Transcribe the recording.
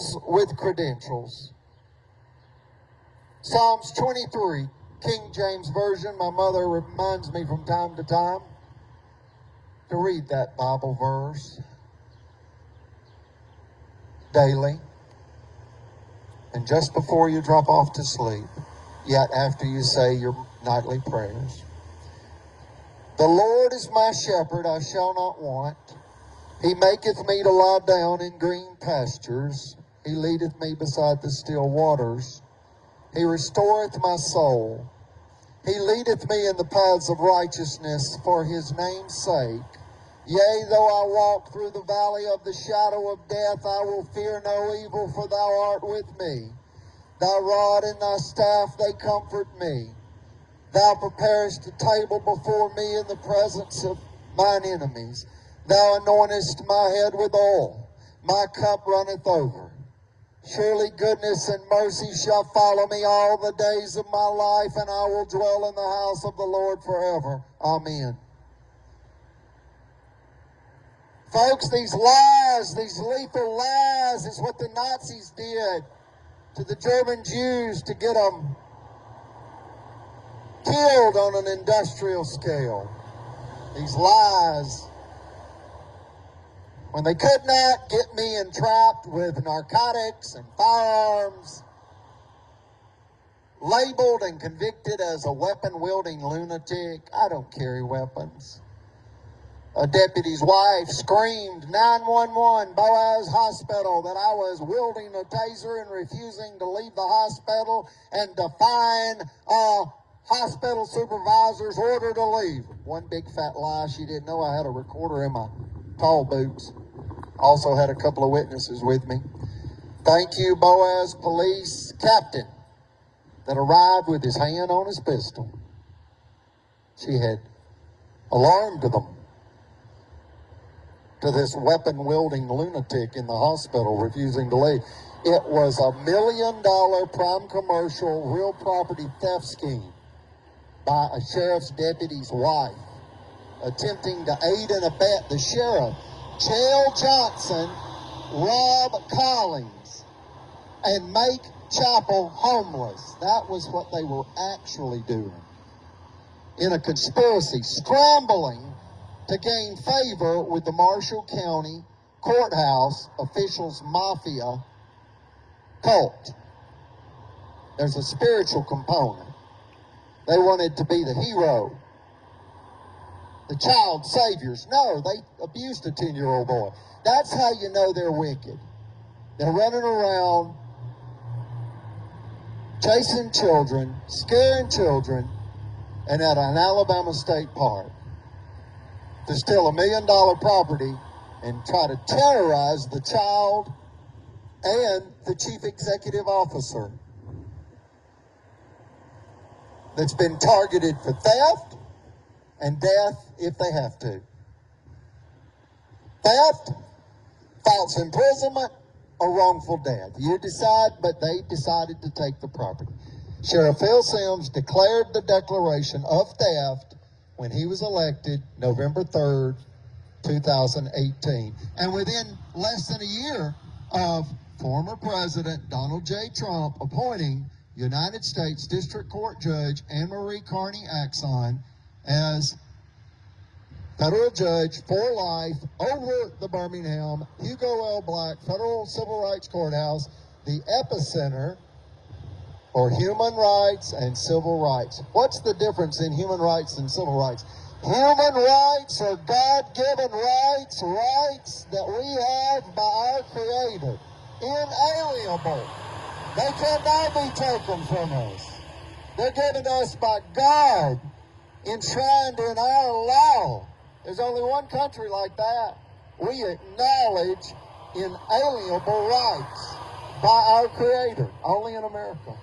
Angels with credentials. Psalms 23, King James Version. My mother reminds me from time to time to read that Bible verse daily. And just before you drop off to sleep, yet after you say your nightly prayers. The Lord is my shepherd, I shall not want. He maketh me to lie down in green pastures. He leadeth me beside the still waters. He restoreth my soul. He leadeth me in the paths of righteousness for his name's sake. Yea, though I walk through the valley of the shadow of death, I will fear no evil, for thou art with me. Thy rod and thy staff, they comfort me. Thou preparest a table before me in the presence of mine enemies. Thou anointest my head with oil. My cup runneth over. Surely goodness and mercy shall follow me all the days of my life, and I will dwell in the house of the Lord forever. Amen. Folks, these lies, these lethal lies, is what the Nazis did to the German Jews to get them killed on an industrial scale. These lies, when they could not get me entrapped with narcotics and firearms, labeled and convicted as a weapon-wielding lunatic. I don't carry weapons. A deputy's wife screamed 911 Boaz Hospital that I was wielding a taser and refusing to leave the hospital and defying a hospital supervisor's order to leave. One big fat lie. She didn't know I had a recorder in my tall boots. Also had a couple of witnesses with me. Thank you, Boaz police captain, that arrived with his hand on his pistol. She had alarmed them to this weapon-wielding lunatic in the hospital refusing to leave. It was $1 million prime commercial real property theft scheme by a sheriff's deputy's wife, attempting to aid and abet the sheriff, Chael Johnson, rob Collins, and make Chapel homeless. That was what they were actually doing. In a conspiracy, scrambling to gain favor with the Marshall County courthouse officials' mafia cult. There's a spiritual component. They wanted to be the hero, the child saviors. No, they abused a 10-year-old boy. That's how you know they're wicked. They're running around chasing children, scaring children, and at an Alabama state park to steal $1 million property and try to terrorize the child and the chief executive officer that's been targeted for theft and death if they have to. Theft, false imprisonment, or wrongful death. You decide, but they decided to take the property. Sheriff Phil Sims declared the declaration of theft when he was elected November 3rd, 2018. And within less than a year of former President Donald J. Trump appointing United States District Court Judge Anne Marie Carney Axon as federal judge for life over the Birmingham Hugo L. Black Federal Civil Rights Courthouse, the epicenter for human rights and civil rights. What's the difference in human rights and civil rights? Human rights are God-given rights, rights that we have by our Creator, inalienable. They cannot be taken from us. They're given to us by God, enshrined in our law. There's only one country like that. We acknowledge inalienable rights by our Creator, only in America.